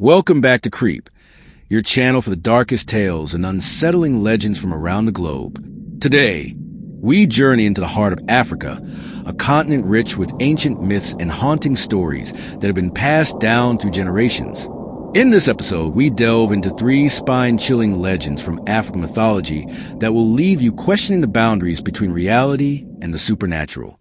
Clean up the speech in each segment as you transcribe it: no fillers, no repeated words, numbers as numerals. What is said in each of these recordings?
Welcome back to Creep, your channel for the darkest tales and unsettling legends from around the globe. Today, we journey into the heart of Africa, a continent rich with ancient myths and haunting stories that have been passed down through generations. In this episode, we delve into 3 spine-chilling legends from African mythology that will leave you questioning the boundaries between reality and the supernatural.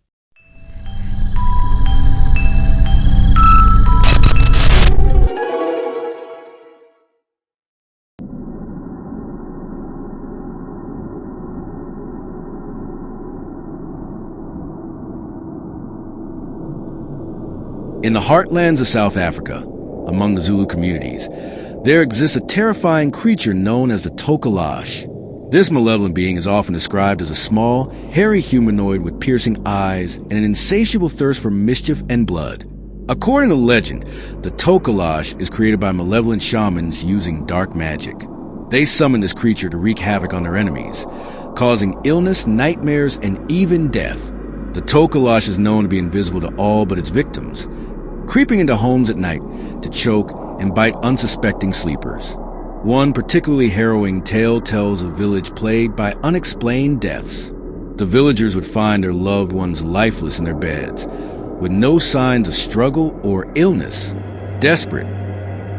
In the heartlands of South Africa, among the Zulu communities, there exists a terrifying creature known as the Tokalash. This malevolent being is often described as a small, hairy humanoid with piercing eyes and an insatiable thirst for mischief and blood. According to legend, the Tokalash is created by malevolent shamans using dark magic. They summon this creature to wreak havoc on their enemies, causing illness, nightmares, and even death. The Tokalash is known to be invisible to all but its victims, creeping into homes at night to choke and bite unsuspecting sleepers. One particularly harrowing tale tells of a village plagued by unexplained deaths. The villagers would find their loved ones lifeless in their beds, with no signs of struggle or illness. Desperate,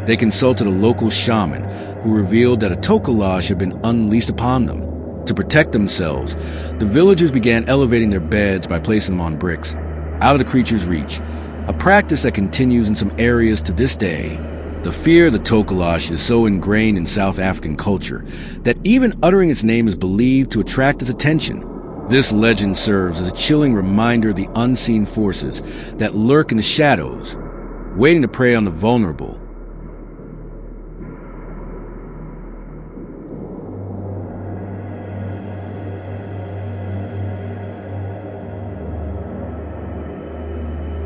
they consulted a local shaman who revealed that a Tokalash had been unleashed upon them. To protect themselves, the villagers began elevating their beds by placing them on bricks, out of the creature's reach, a practice that continues in some areas to this day. The fear of the Tokalash is so ingrained in South African culture that even uttering its name is believed to attract its attention. This legend serves as a chilling reminder of the unseen forces that lurk in the shadows, waiting to prey on the vulnerable.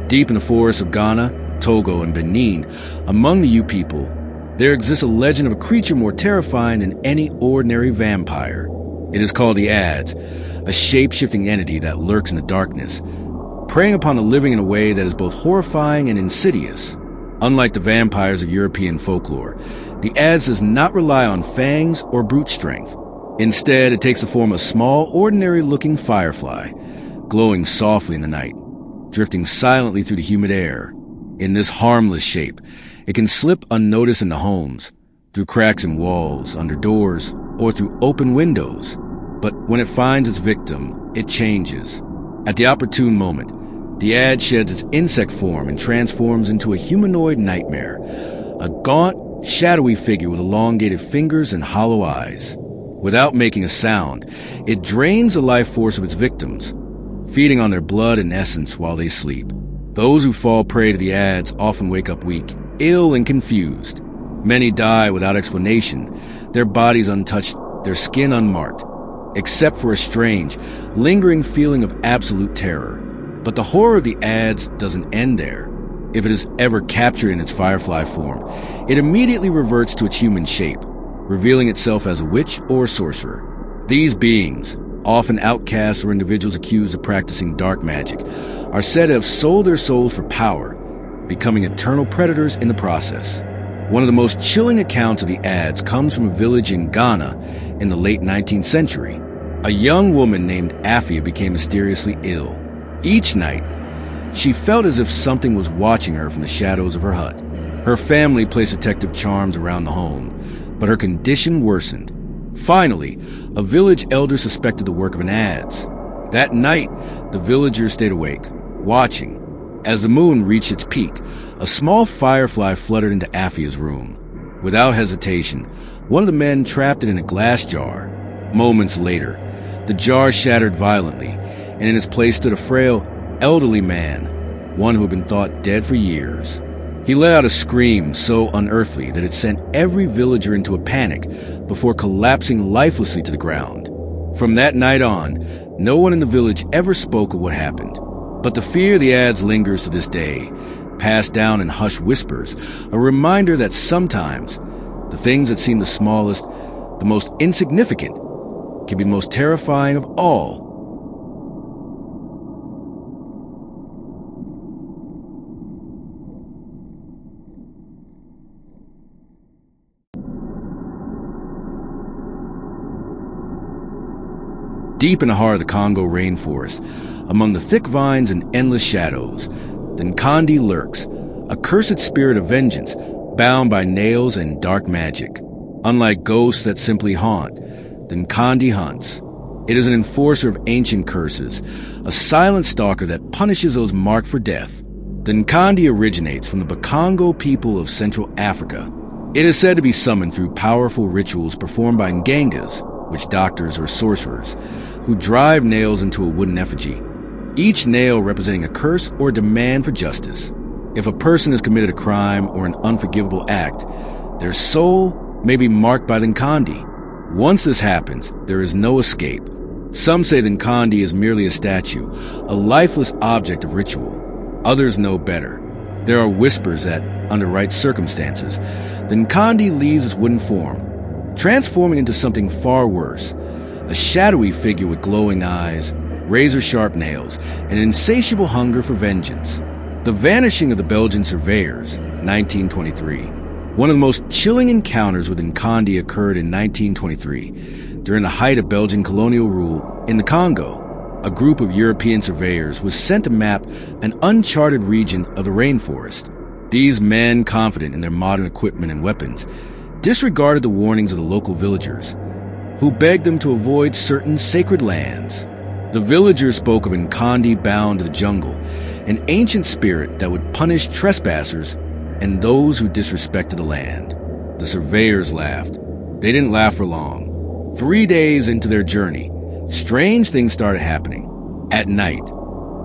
Deep in the forests of Ghana, Togo, and Benin, among the Yu people, there exists a legend of a creature more terrifying than any ordinary vampire. It is called the Ads, a shape-shifting entity that lurks in the darkness, preying upon the living in a way that is both horrifying and insidious. Unlike the vampires of European folklore, the Ads does not rely on fangs or brute strength. Instead, it takes the form of a small, ordinary-looking firefly, glowing softly in the night, drifting silently through the humid air. In this harmless shape, it can slip unnoticed into homes, through cracks in walls, under doors, or through open windows. But when it finds its victim, it changes. At the opportune moment, the Ad sheds its insect form and transforms into a humanoid nightmare, a gaunt, shadowy figure with elongated fingers and hollow eyes. Without making a sound, it drains the life force of its victims, feeding on their blood and essence while they sleep. Those who fall prey to the Ads often wake up weak, ill, and confused. Many die without explanation, their bodies untouched, their skin unmarked, except for a strange, lingering feeling of absolute terror. But the horror of the Ads doesn't end there. If it is ever captured in its firefly form, it immediately reverts to its human shape, revealing itself as a witch or sorcerer. These beings, often outcasts or individuals accused of practicing dark magic, are said to have sold their souls for power, becoming eternal predators in the process. One of the most chilling accounts of the Ads comes from a village in Ghana in the late 19th century. A young woman named Afia became mysteriously ill. Each night, she felt as if something was watching her from the shadows of her hut. Her family placed protective charms around the home, but her condition worsened. Finally, a village elder suspected the work of an Ads. That night, the villagers stayed awake, watching. As the moon reached its peak, a small firefly fluttered into Afia's room. Without hesitation, one of the men trapped it in a glass jar. Moments later, the jar shattered violently, and in its place stood a frail, elderly man, one who had been thought dead for years. He let out a scream so unearthly that it sent every villager into a panic before collapsing lifelessly to the ground. From that night on, no one in the village ever spoke of what happened. But the fear of the Ads lingers to this day, passed down in hushed whispers, a reminder that sometimes the things that seem the smallest, the most insignificant, can be the most terrifying of all. Deep in the heart of the Congo rainforest, among the thick vines and endless shadows, the Nkandi lurks, a cursed spirit of vengeance, bound by nails and dark magic. Unlike ghosts that simply haunt, the Nkandi hunts. It is an enforcer of ancient curses, a silent stalker that punishes those marked for death. The Nkandi originates from the Bakongo people of Central Africa. It is said to be summoned through powerful rituals performed by Ngangas, witch doctors or sorcerers, who drive nails into a wooden effigy, each nail representing a curse or a demand for justice. If a person has committed a crime or an unforgivable act, their soul may be marked by the Nkandi. Once this happens, there is no escape. Some say the Nkandi is merely a statue, a lifeless object of ritual. Others know better. There are whispers that, under right circumstances, the Nkandi leaves its wooden form, transforming into something far worse, a shadowy figure with glowing eyes, razor-sharp nails, and an insatiable hunger for vengeance. The vanishing of the Belgian surveyors, 1923. One of the most chilling encounters with Nkandi occurred in 1923, during the height of Belgian colonial rule in the Congo. A group of European surveyors was sent to map an uncharted region of the rainforest. These men, confident in their modern equipment and weapons, disregarded the warnings of the local villagers, who begged them to avoid certain sacred lands. The villagers spoke of Nkandi bound to the jungle, an ancient spirit that would punish trespassers and those who disrespected the land. The surveyors laughed. They didn't laugh for long. 3 days into their journey, strange things started happening. At night,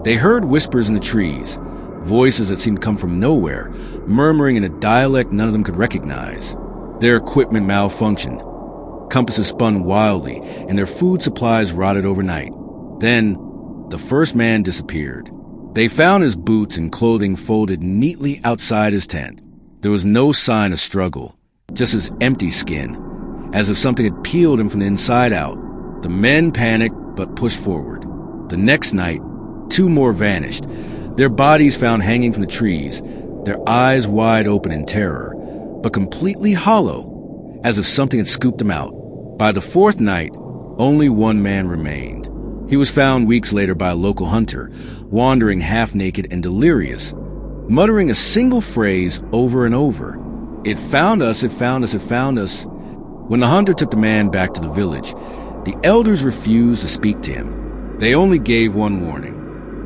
they heard whispers in the trees, voices that seemed to come from nowhere, murmuring in a dialect none of them could recognize. Their equipment malfunctioned. Compasses spun wildly, and their food supplies rotted overnight. Then, the first man disappeared. They found his boots and clothing folded neatly outside his tent. There was no sign of struggle, just his empty skin, as if something had peeled him from the inside out. The men panicked, but pushed forward. The next night, 2 more vanished, their bodies found hanging from the trees, their eyes wide open in terror, but completely hollow, as if something had scooped them out. By the 4th night, only 1 man remained. He was found weeks later by a local hunter, wandering half-naked and delirious, muttering a single phrase over and over. "It found us, it found us, it found us." When the hunter took the man back to the village, the elders refused to speak to him. They only gave one warning.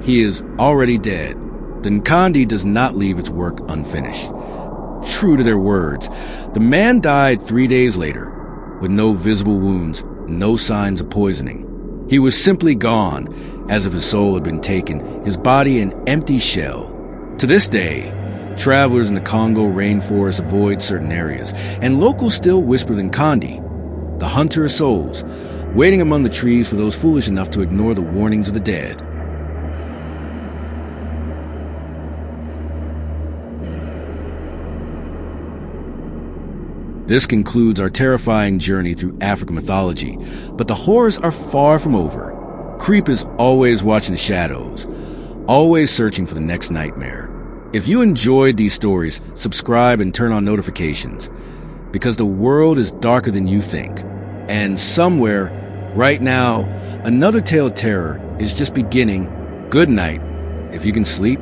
He is already dead. The Nkandi does not leave its work unfinished. True to their words, the man died 3 days later, with no visible wounds, no signs of poisoning. He was simply gone, as if his soul had been taken, his body an empty shell. To this day, travelers in the Congo rainforest avoid certain areas, and locals still whisper the Nkandi, the hunter of souls, waiting among the trees for those foolish enough to ignore the warnings of the dead. This concludes our terrifying journey through African mythology, but the horrors are far from over. Creep is always watching the shadows, always searching for the next nightmare. If you enjoyed these stories, subscribe and turn on notifications, because the world is darker than you think. And somewhere, right now, another tale of terror is just beginning. Good night, if you can sleep.